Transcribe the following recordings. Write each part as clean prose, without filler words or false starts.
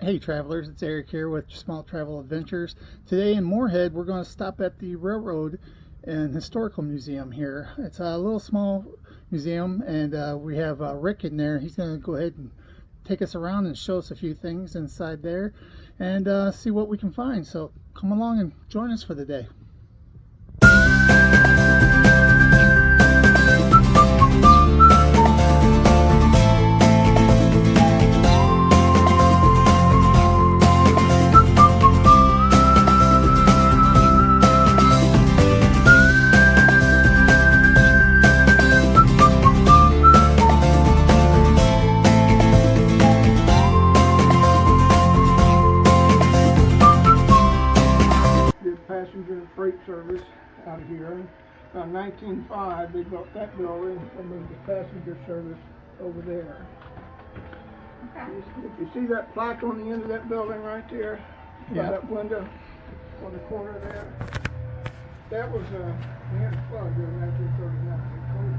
Hey travelers, it's Eric here with Small Travel Adventures. Today in Morehead, we're going to stop at the Railroad and Historical Museum here. It's a little small museum, and we have Rick in there. He's going to go ahead and take us around and show us a few things inside there and see what we can find. So come along and join us for the day. Passenger and freight service out of here. In 1905, they built that building and moved the passenger service over there. Okay. If you see that plaque on the end of that building right there, by that window on the corner there, that was we had a flood there in 1939.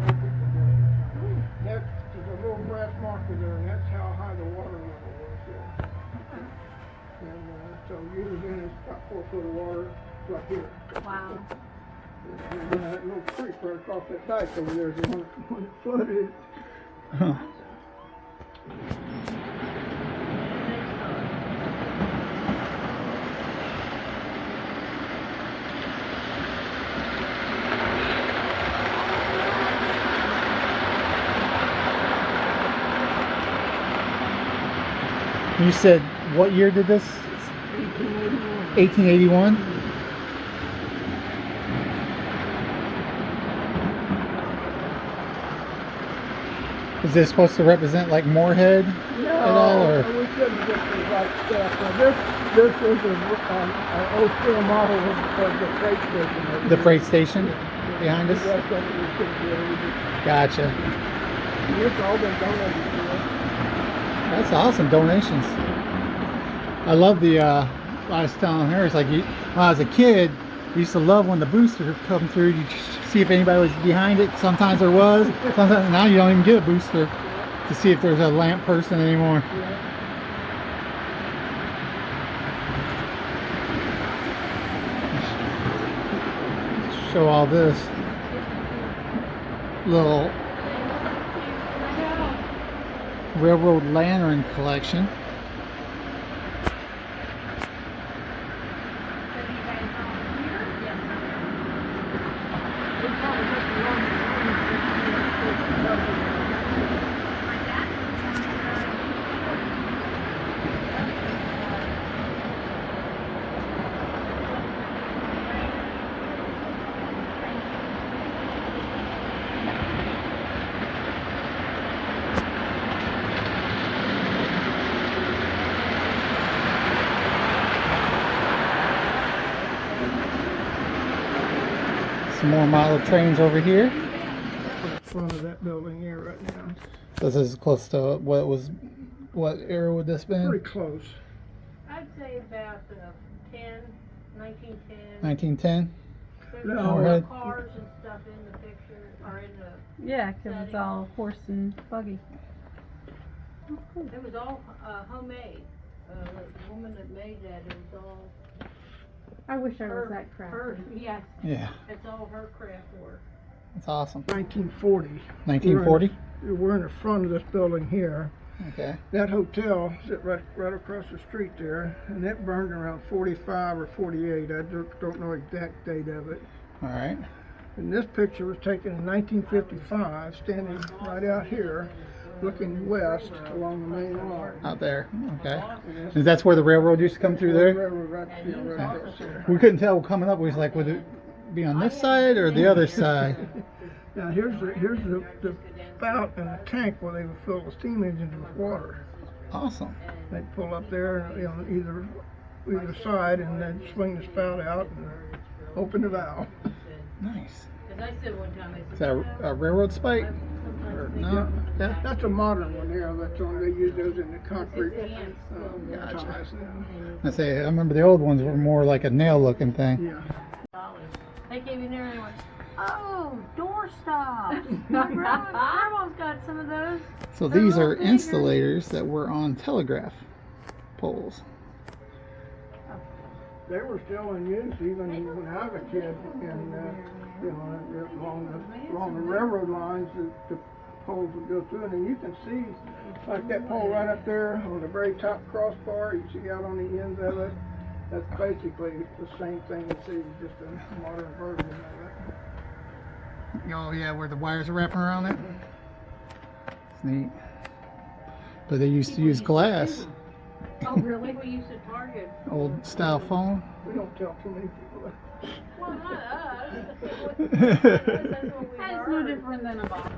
24 people died. There's a little brass marker there, and that's how high the water level was there. And so usually it's about 4 foot of water right here. Wow. And that little creek right across that dike over there is the one that flooded. Huh. You said what year did this? 1881. 1881? Is this supposed to represent like Morehead at all? Or? We couldn't get the right stuff. Now this is an old scale model of the freight station. The freight station behind us? The rest of it we couldn't get. Gotcha. It's all been donated to us. That's awesome, donations. I love the, I was telling her, it's like when I was a kid, I used to love when the booster come through, you see if anybody was behind it. Sometimes there was, sometimes now you don't even get a booster to see if there's a lamp person anymore. Show all this little railroad lantern collection. Some more model trains over here. In front of that building here right now. This is close to what era would this been? Pretty close. I'd say about 1910. 1910? There's No. no cars and stuff in the picture, or in the... Yeah, because it's all horse and buggy. Oh, cool. It was all homemade. The woman that made that, it was all... I wish I was that crafty. Yes. Yeah. It's all her craft work. That's awesome. 1940. 1940? We're in the front of this building here. Okay. That hotel is right across the street there, and it burned around 45 or 48. I don't know the exact date of it. All right. And this picture was taken in 1955, standing right out here, looking west along the main line. Out there. Okay. And that's where the railroad used to come through there? Railroad right across there. We couldn't tell coming up. We was like, would it be on this side or the other side? Now here's the spout and the tank where they would fill the steam engines with water. Awesome. They'd pull up there on either side and then swing the spout out and open the valve. Nice. Because I said one time, Is that a railroad spike? Or no? Yeah. That's a modern one there. That's on. They use those in the concrete Gotcha. ties now. I remember the old ones were more like a nail looking thing. Yeah. They came in there and went, oh, door stops. Grandma's got some of those. So these are insulators that were on telegraph. poles. They were still in use even when I was a kid, and you know, along the railroad lines, the poles would go through, and then you can see like that pole right up there on the very top crossbar. You see out on the ends of it. That's basically the same thing you see, just a modern version of it. Oh yeah, where the wires are wrapping around it. It's neat. But they used to use glass. Oh, really? We used to target. Old style phone. We don't tell too many people that. Well, not us. That's what we That's no heard. different than a box.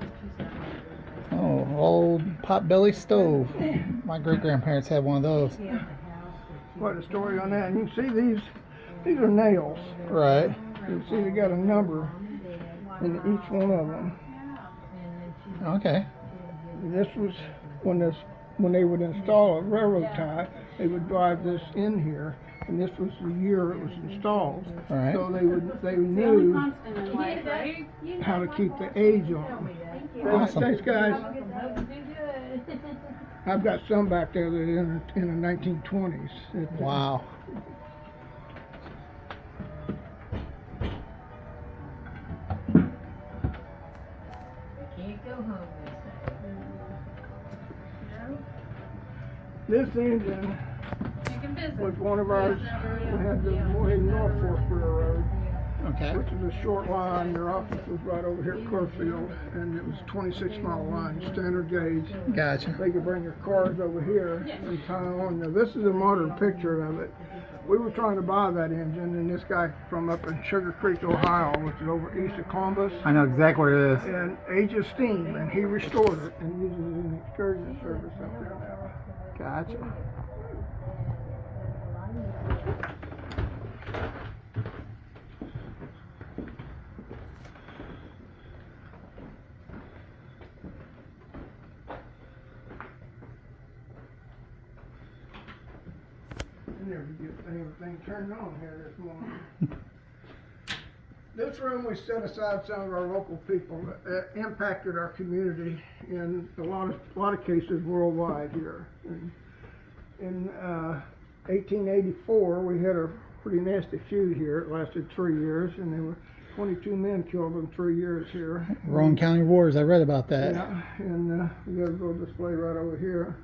Oh, old potbelly stove. My great grandparents had one of those. Quite a story on that. And you can see these are nails. Right. You can see they got a number in each one of them. Okay. And this was when they would install a railroad tie, they would drive this in here, and this was the year it was installed. All right. So they The only knew constant in life, right? how to keep the age on them. Awesome. Thanks, guys. I've got some back there that are in the 1920s. Wow. Can't go home This engine You can visit. was one of ours. We had the Morehead Norfolk Railroad, Okay. which is a short line. Their office was right over here at Clearfield, and it was a 26-mile line, standard gauge. Gotcha. They could bring their cars over here and tie on. Now, this is a modern picture of it. We were trying to buy that engine, and this guy from up in Sugar Creek, Ohio, which is over east of Columbus, I know exactly what it is. and Age of Steam, and he restored it and uses it in excursion service up there now. Gotcha. I never get anything turned on here this morning. This room we set aside some of our local people that impacted our community in a lot of cases worldwide here. In 1884, we had a pretty nasty feud here. It lasted 3 years, and there were 22 men killed in 3 years here. Rowan County Wars. I read about that. Yeah, and we got a little display right over here.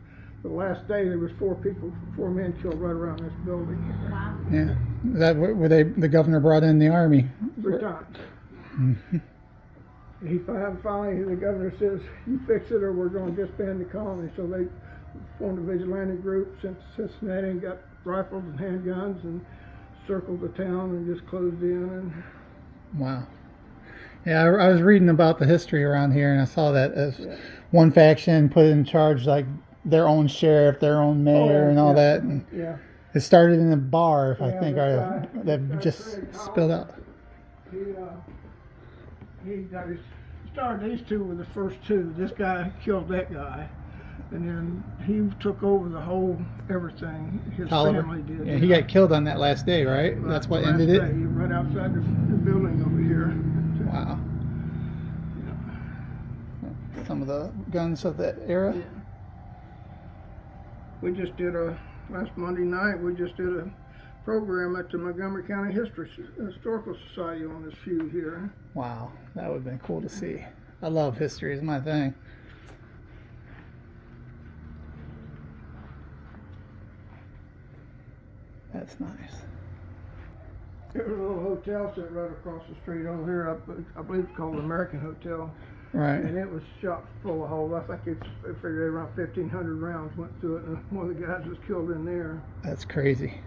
The last day there was 4 men killed right around this building here. Wow. Yeah. Is that where the governor brought in the army? 3 times. He finally, the governor says, "You fix it, or we're going to disband the colony." So they formed a vigilante group since Cincinnati and got rifles and handguns and circled the town and just closed in. And Wow. Yeah, I was reading about the history around here, and I saw that as one faction put in charge like their own sheriff, their own mayor, and all that. And yeah, it started in a bar, if I Yeah, think, that guy- that that just Craig spilled out. he got his started. These 2 were the first 2. This guy killed that guy, and then he took over the whole everything. His Tolliver. family did. Yeah, he got killed on that last day, right? That's what ended it. Right outside the building over here. Wow. Some of the guns of that era. We just did last Monday night, we just did a program at the Montgomery County Historical Society on this feud here. Wow, that would have been cool to see. I love history, it's my thing. That's nice. There's a little hotel set right across the street over here. I believe it's called the American Hotel. Right. And it was shot full of holes. I think they figured around 1,500 rounds went through it, and one of the guys was killed in there. That's crazy.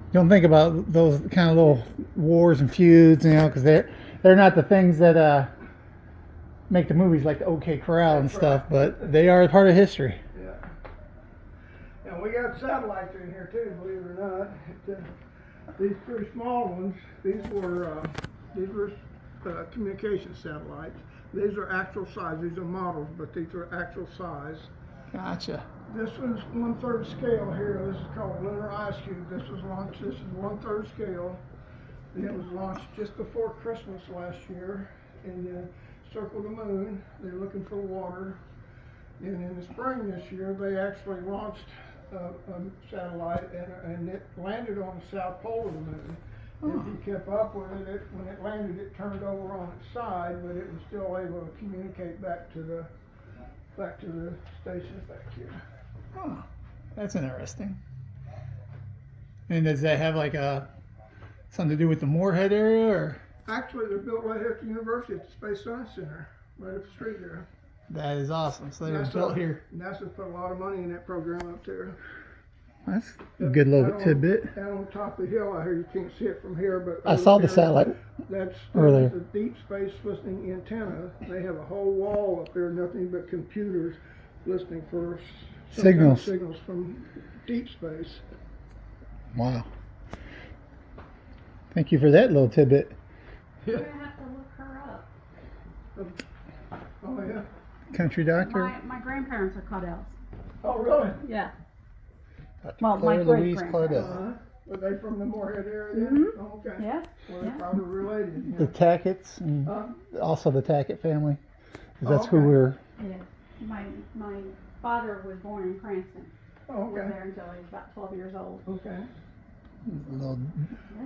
You don't think about those kind of little wars and feuds, you know, because they're not the things that make the movies like the OK Corral and stuff, but they are a part of history. Yeah. And we got satellites in here too, believe it or not. These 3 small ones, these were communication satellites. These are actual size. These are models, but these are actual size. Gotcha. This was 1/3 scale here. This is called Lunar Ice Cube. This was launched. This is 1/3 scale. It was launched just before Christmas last year, and circled the moon. They're looking for water. And in the spring this year, they actually launched satellite, and it landed on the south pole of the moon. If he kept up with it, when it landed, it turned over on its side, but it was still able to communicate back to the stations back here. Oh, that's interesting. And does that have like something to do with the Morehead area, or? Actually, they're built right here at the university at the Space Science Center, right up the street there. That is awesome. So they were built here. NASA put a lot of money in that program up there. That's a good little tidbit. Down on top of the hill out here, you can't see it from here, but I saw the there, satellite that's earlier. the deep space listening antenna. They have a whole wall up there, nothing but computers listening for some kind of signals from deep space. Wow. Thank you for that little tidbit. Yeah. We're gonna have to look her up. Oh yeah. Country doctor. My grandparents are Caudells. Oh really? Yeah. Well, my Louise great-grandparents. Claudel. Were they from the Morehead area then? Mhm. Oh, okay. Yeah. Well, they're Yeah. probably related. The Yeah. Tackett's, and also the Tackett family. 'Cause that's who we're. Yeah. My father was born in Cranston. Oh, Was okay. there until he was about 12 years old. Okay. A little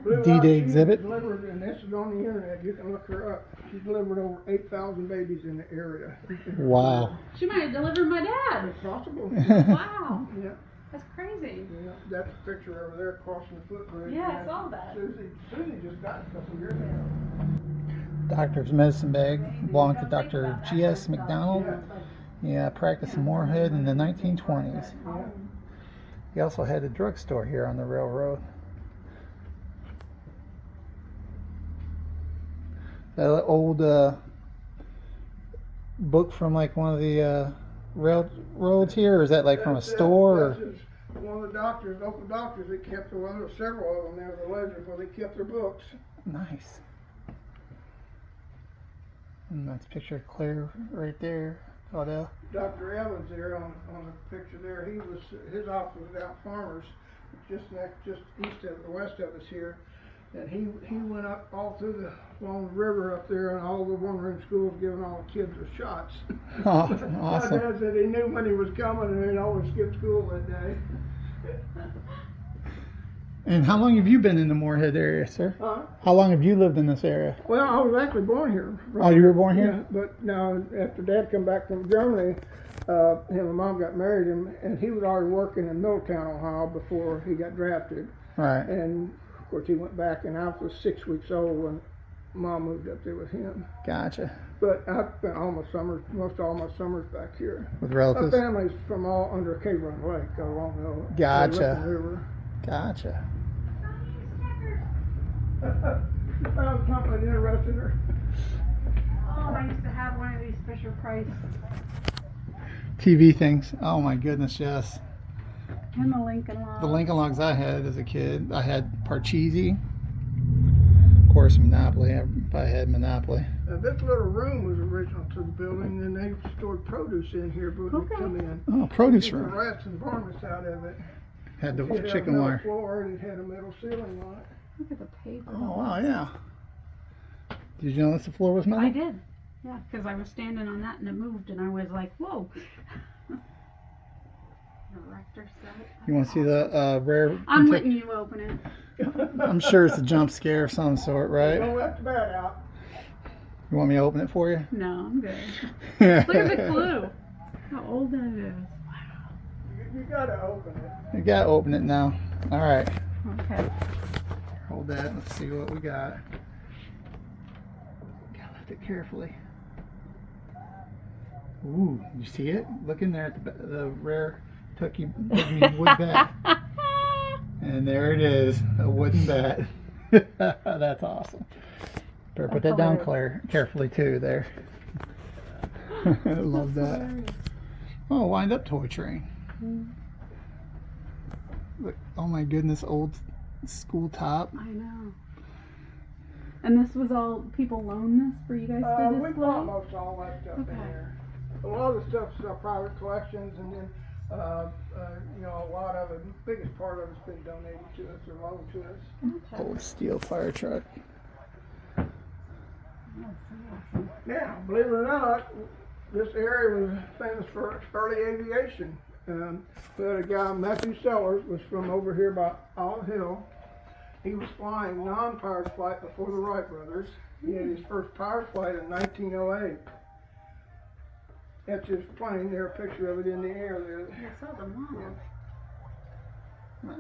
Blue D-Day Rock, she exhibit. Delivered, and this is on the internet. You can look her up. She delivered over 8,000 babies in the area. Wow. She might have delivered my dad. It's possible. Wow. Yeah. That's crazy. Yeah. That's a picture over there crossing the footbridge. Yeah, I And saw that. Susie just got it a couple years ago. Doctor's medicine bag belonged to Dr. G.S. McDonald. Yeah, practiced in Morehead in the 1920s. Yeah. He also had a drugstore here on the railroad. That old book from like one of the railroads here, or is that like from a store? That's one of the doctors, local doctors, that kept, well, there were several of them there, the ledger, where they kept their books. Nice. And that's a picture of Claire right there. Claudel. Dr. Evans there on the picture there, his office was out Farmers, just east of the west of us here, and he went up all through along the river up there, and all the one-room schools giving all the kids their shots. Oh, My awesome. dad said he knew when he was coming, and he'd always skip school that day. And how long have you been in the Morehead area, sir? Huh? How long have you lived in this area? Well, I was actually born here. Oh, you were born here? Yeah, but now after Dad come back from Germany, him and Mom got married, and he was already working in Middletown, Ohio, before he got drafted. Right. And of course, he went back, and I was 6 weeks old when Mom moved up there with him. Gotcha. But I spent most all my summers back here. With My relatives? family's from all under Cave Run Lake, along the Gotcha. Licking River. Gotcha. You found something that interested her. Oh, I used to have one of these Fisher Price TV things. Oh my goodness, yes. and the Lincoln Log. The Lincoln Logs I had as a kid. I had Parcheesi. Of course, Monopoly. I had Monopoly. This little room was original to the building, and they stored produce in here when we come in. Oh, produce Keep the room. rats and varmints out of it. Had the It had a chicken metal wire. floor, and it had a metal ceiling on it. Look at the paper. Oh wow, yeah. Did you notice the floor was metal? I did. Yeah, because I was standing on that and it moved, and I was like, whoa. Director set. You want to see the rare? I'm letting you open it. I'm sure it's a jump scare of some sort, right? Don't let the bat out. You want me to open it for you? No, I'm good. Look at the clue. How old that is. You gotta open it. You gotta open it now. All right. Okay. Hold that. Let's see what we got. Gotta lift it carefully. Ooh, you see it? Look in there at the rare Tucky wood bat. And there it is, a wooden bat. That's awesome. Better put that down, Claire, carefully too. There. I love that. Oh, wind up toy train. Look, oh my goodness, old school top. I know. And this was all, people loaned this for you guys to We display? bought most all that stuff in Okay. there. A lot of the stuff's private collections, and then a lot of it, the biggest part of it's been donated to us or loaned to us. Okay. Old steel fire truck. Now, believe it or not, this area was famous for early aviation. We had a guy, Matthew Sellers, was from over here by Olive Hill. He was flying non-powered flight before the Wright brothers. He had his first powered flight in 1908. That's his plane there, a picture of it in the air there. I saw the mom. Nice.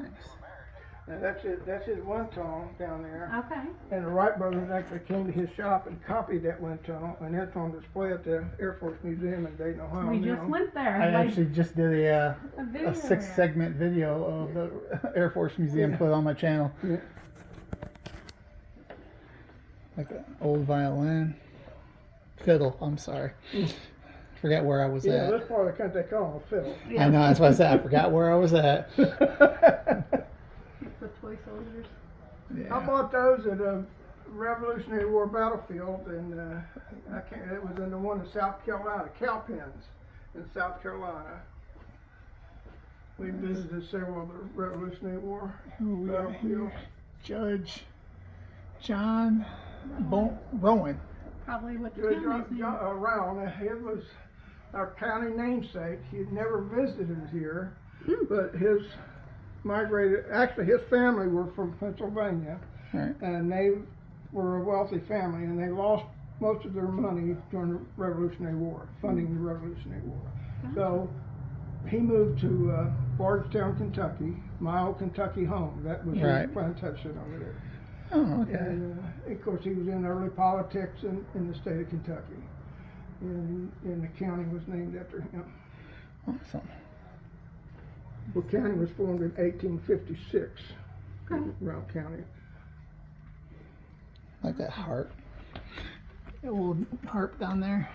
Now that's his wind tunnel down there. Okay. And the Wright brothers actually came to his shop and copied that wind tunnel, and that's on display at the Air Force Museum in Dayton, Ohio. We just now. went there. I Like, actually just did a video. 6-segment video of the Air Force Museum put on my channel. Yeah. Like an old violin. Fiddle, I'm sorry. Forgot where I was Yeah, at. that's part of the country they call them a fiddle. I know, that's what I said. I forgot where I was at. The toy soldiers. I Yeah. bought those at a Revolutionary War battlefield, and it was in the one in South Carolina, Cowpens in South Carolina. We visited several of the Revolutionary War Who we got battlefields. here? Judge John Rowan. Probably what the Judge county's name. Rowan, he was our county namesake. He had never visited here, but his family were from Pennsylvania, Right. and they were a wealthy family, and they lost most of their money during the Revolutionary War, funding the Revolutionary War. So he moved to Bardstown, Kentucky, my old Kentucky home. That was Right. his plantation over there. Oh, okay. And of course, he was in early politics in the state of Kentucky, and the county was named after him. Awesome. The county was formed in 1856. Okay. Rowan County. Like that harp. That old harp down there.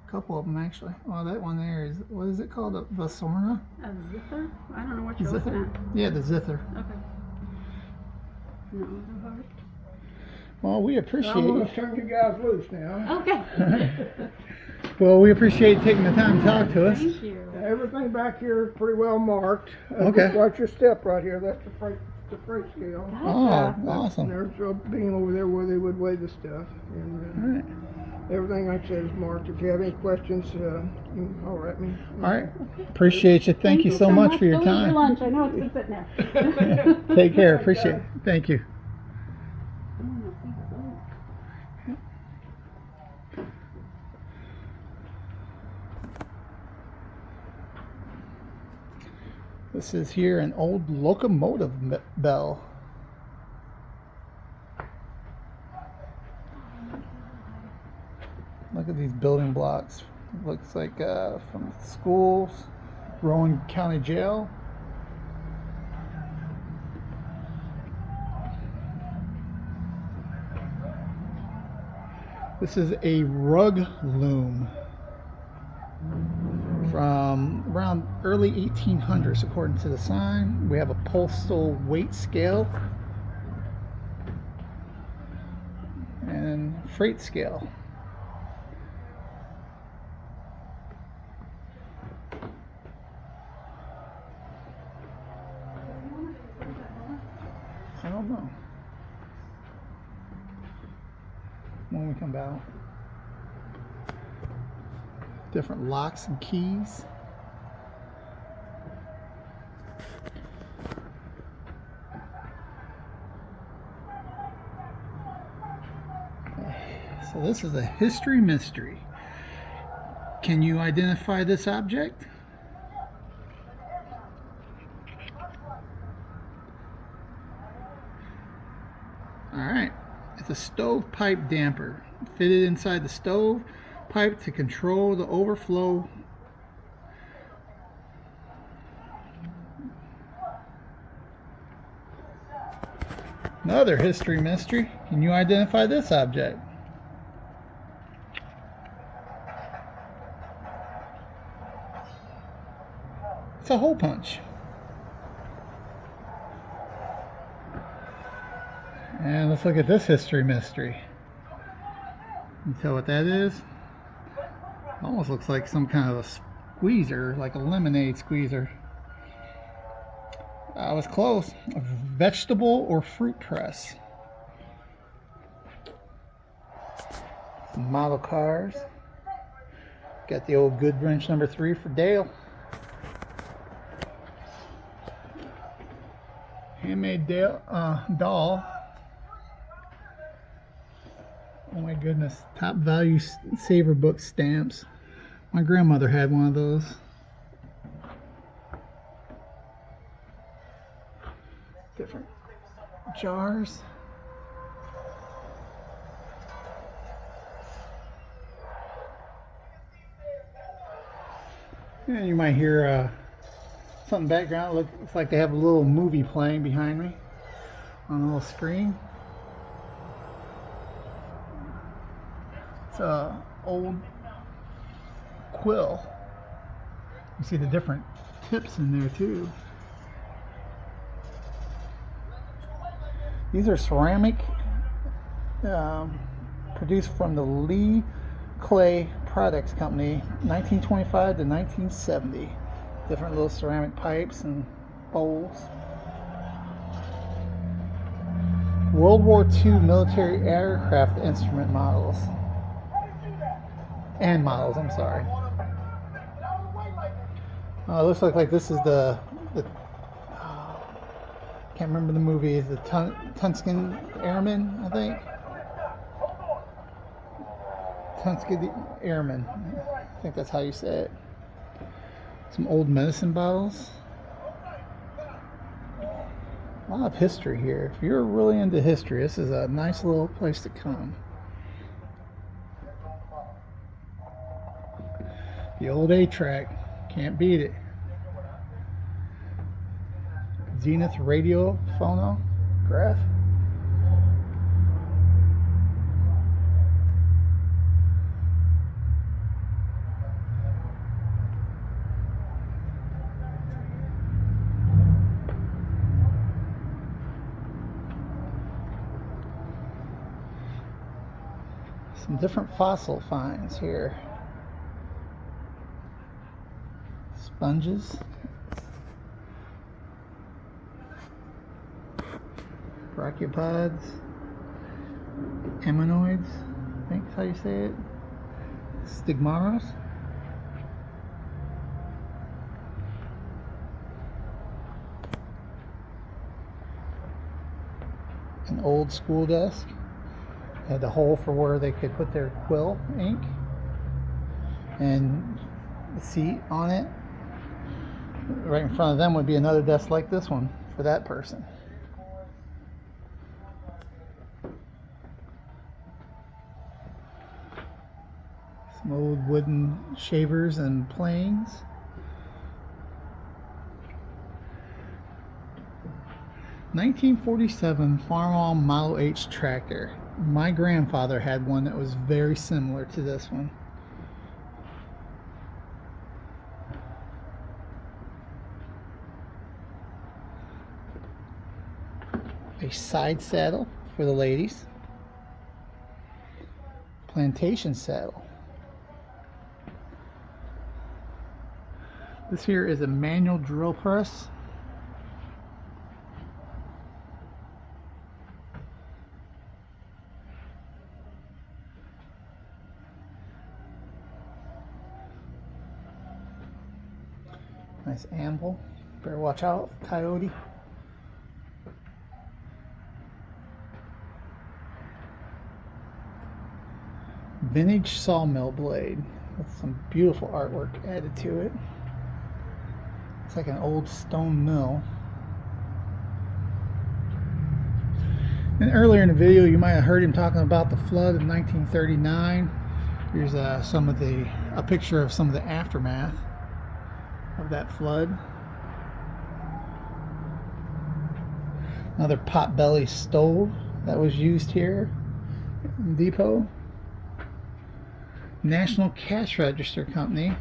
A couple of them actually. Well, that one there is, what is it called? A Vasorna? A zither? I don't know what you're looking Zither? at. Yeah, the zither. Okay. No, the heart. Well, we I'm appreciate going to turn you guys loose now. Okay. Well, we appreciate you taking the time to talk to us. Thank you. Everything back here is pretty well marked. Okay. Just watch your step right here. That's the freight scale. Oh, Gotcha. awesome. And there's a beam over there where they would weigh the stuff. And All right. everything I said is marked. If you have any questions, you can holler at me. All right. Appreciate you. Thank you so much for your Go eat time. lunch. I know it's been sitting there. Take care. Appreciate it. Thank you. This is here an old locomotive bell. Look at these building blocks. Looks like from schools, Rowan County Jail. This is a rug loom from around early 1800s, according to the sign. We have a postal weight scale and freight scale. I don't know. When we come back. Different locks and keys. So this is a history mystery. Can you identify this object? Alright, it's a stovepipe damper fitted inside the stove pipe to control the overflow. Another history mystery. Can you identify this object? It's a hole punch. And let's look at this history mystery. You tell what that is? Almost looks like some kind of a squeezer, like a lemonade squeezer. I was close. A vegetable or fruit press. Some model cars. Got the old Goodwrench number 3 for Dale. handmade doll. Oh my goodness, top value saver book stamps. My grandmother had one of those. Different jars. And you might hear something background. Looks like they have a little movie playing behind me on a little screen. It's a old quill. You see the different tips in there too. These are ceramic, produced from the Lee Clay Products Company, 1925 to 1970. Different little ceramic pipes and bowls. World War II military aircraft instrument models. And models, I'm sorry. It looks like this is the can't remember the movie. Is the Tuskegee Airmen, I think. Tuskegee Airmen. I think that's how you say it. Some old medicine bottles. A lot of history here. If you're really into history, this is a nice little place to come. The old A-track. Can't beat it. Zenith radio phonograph. Some different fossil finds here. Sponges. Brachiopods. Ammonoids, I think is how you say it. Stigmaros. An old school desk. Had the hole for where they could put their quill ink. And the seat on it. Right in front of them would be another desk like this one for that person. Some old wooden shavers and planes. (1947) Farmall Model H tractor. My grandfather had one that was very similar to this one. A side saddle for the ladies. Plantation saddle. This here is a manual drill press. Nice anvil. Better watch out, coyote. Vintage sawmill blade with some beautiful artwork added to it. It's like an old stone mill. And earlier in the video, you might have heard him talking about the flood of 1939. Here's a picture of some of the aftermath of that flood. Another potbelly stove that was used here in the depot. National Cash Register Company.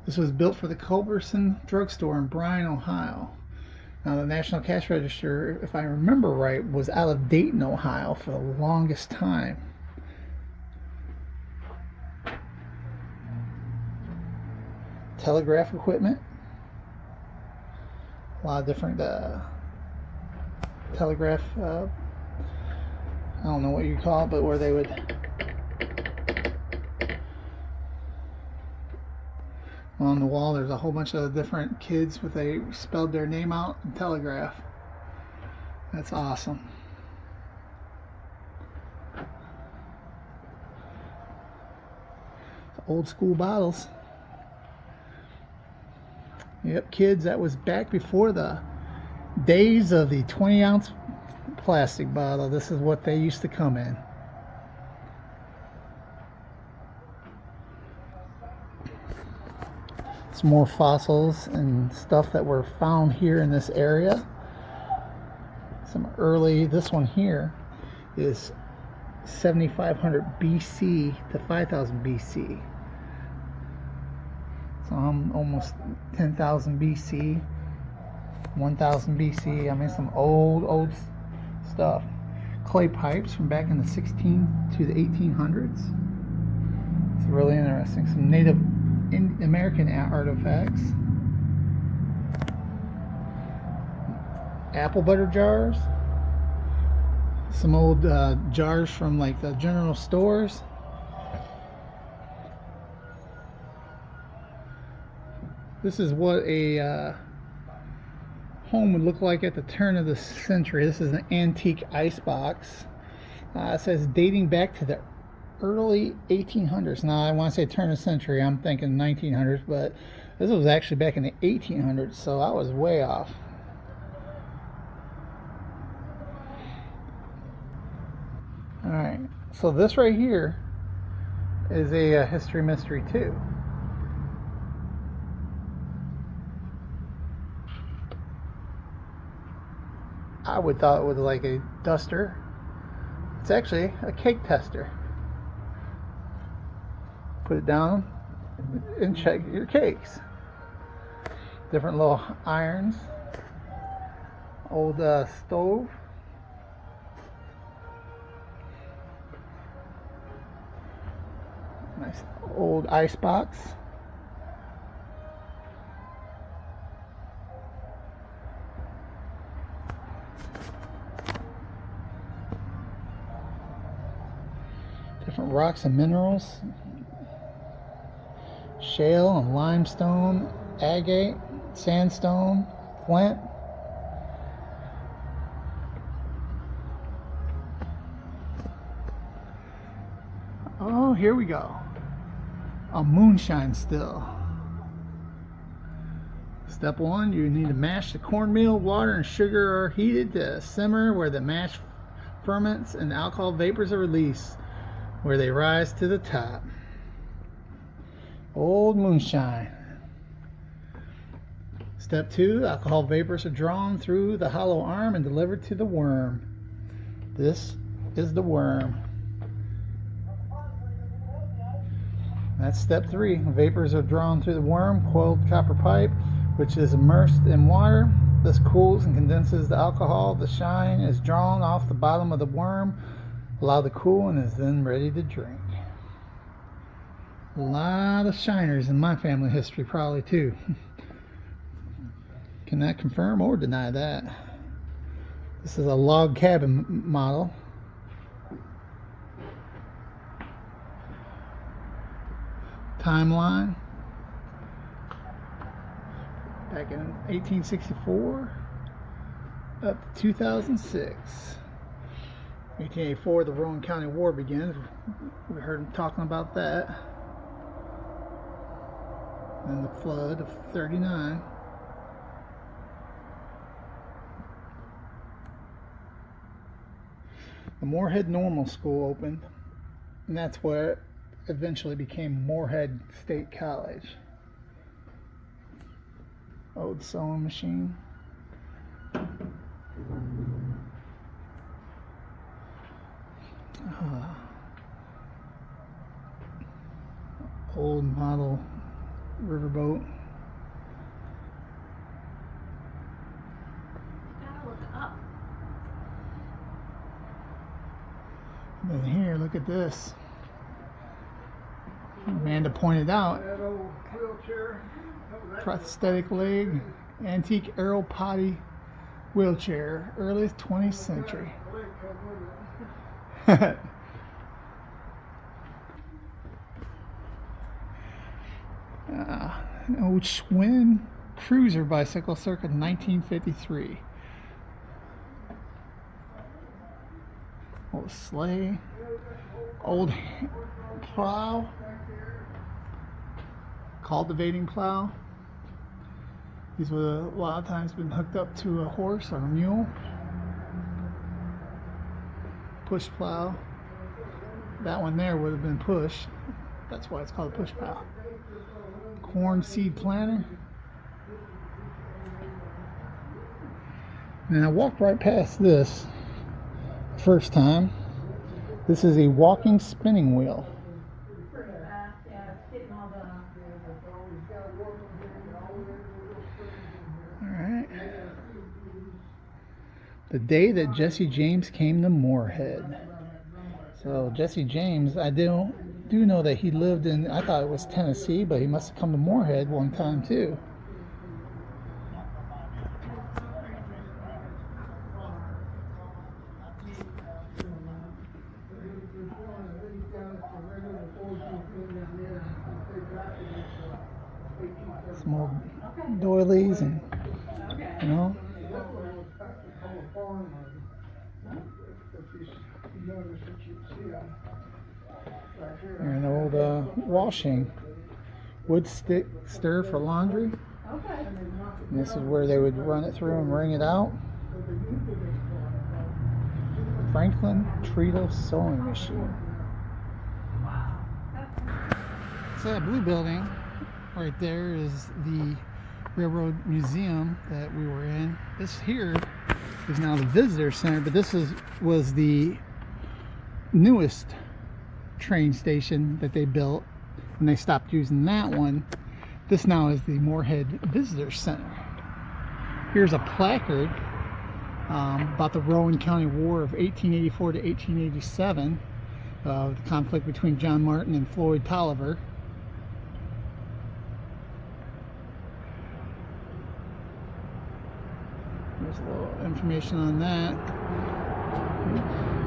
This was built for the Culberson Drugstore in Bryan, Ohio. Now the National Cash Register, if I remember right, was out of Dayton, Ohio for the longest time. Telegraph equipment. A lot of different telegraph, I don't know what you call it, but where they would on the wall, there's a whole bunch of different kids with spelled their name out and telegraph. That's awesome. Old school bottles. Yep, kids, that was back before the days of the 20-ounce plastic bottle. This is what they used to come in. Some more fossils and stuff that were found here in this area. Some early, this one here is 7,500 BC to 5,000 BC. So I'm almost 10,000 BC, 1,000 BC. I mean, some old stuff. Clay pipes from back in the 16 to the 1800s. It's really interesting. Some Native American artifacts. Apple butter jars. Some old jars from like the general stores. This is what a home would look like at the turn of the century. This is an antique ice box. It says dating back to the early 1800s. Now I want to say turn of the century, I'm thinking 1900s, but this was actually back in the 1800s, so I was way off. Alright, so this right here is a history mystery too. I would thought it was like a duster. It's actually a cake tester. Put it down and check your cakes. Different little irons. Old stove. Nice old ice box. Different rocks and minerals. Shale and limestone, agate, sandstone, flint. Oh, here we go. A moonshine still. Step one, you need to mash the cornmeal. Water and sugar are heated to simmer where the mash ferments and alcohol vapors are released, where they rise to the top. Old moonshine. Step two, alcohol vapors are drawn through the hollow arm and delivered to the worm. This is the worm. That's step three. Vapors are drawn through the worm, coiled copper pipe, which is immersed in water. This cools and condenses the alcohol. The shine is drawn off the bottom of the worm, allow to cool, and is then ready to drink. A lot of shiners in my family history, probably too. Cannot confirm or deny that. This is a log cabin model. Timeline. Back in 1864 up to 2006. 1884, the Rowan County War begins. We heard him talking about that. And the flood of 39. The Morehead Normal School opened, and that's where it eventually became Morehead State College. Old sewing machine. Old model riverboat. Gotta look up. And then here, look at this. Amanda pointed out, That old wheelchair. prosthetic leg, antique aero potty wheelchair, earliest 20th century. An old Schwinn cruiser bicycle circa 1953. Old sleigh. Old plow. Cultivating plow. These would a lot of times been hooked up to a horse or a mule. Push plow. That one there would have been push. That's why it's called a push plow. Corn seed planter. And I walked right past this first time. This is a walking spinning wheel. Alright. The day that Jesse James came to Morehead. So Jesse James, I do know that he lived in, I thought it was Tennessee, but he must have come to Morehead one time too. Some old doilies and, you know. And an old washing wood stick stir for laundry. And this is where they would run it through and wring it out. Franklin Trito sewing machine. So that blue building right there is the Railroad Museum that we were in. This here is now the visitor center, but this was the newest train station that they built, and they stopped using that one. This now is the Morehead Visitor Center. Here's a placard about the Rowan County War of 1884 to 1887, the conflict between John Martin and Floyd Tolliver. There's a little information on that.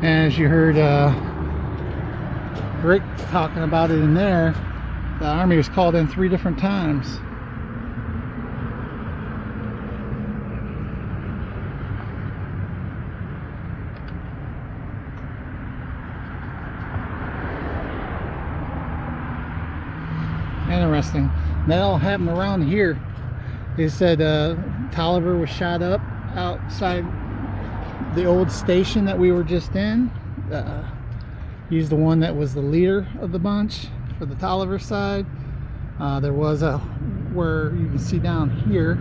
And as you heard Rick talking about it in there, the Army was called in 3 different times. Interesting. That all happened around here. They said Tolliver was shot up outside the old station that we were just in. He's the one that was the leader of the bunch for the Tolliver side. There was where you can see down here,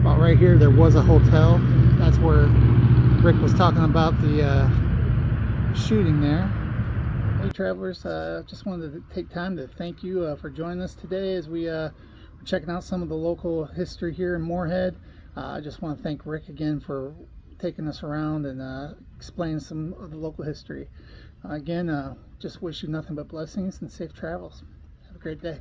about right here, there was a hotel. That's where Rick was talking about the shooting there. Hey travelers, just wanted to take time to thank you for joining us today as we were checking out some of the local history here in Morehead. I just want to thank Rick again for taking us around and explaining some of the local history. Again, just wish you nothing but blessings and safe travels. Have a great day.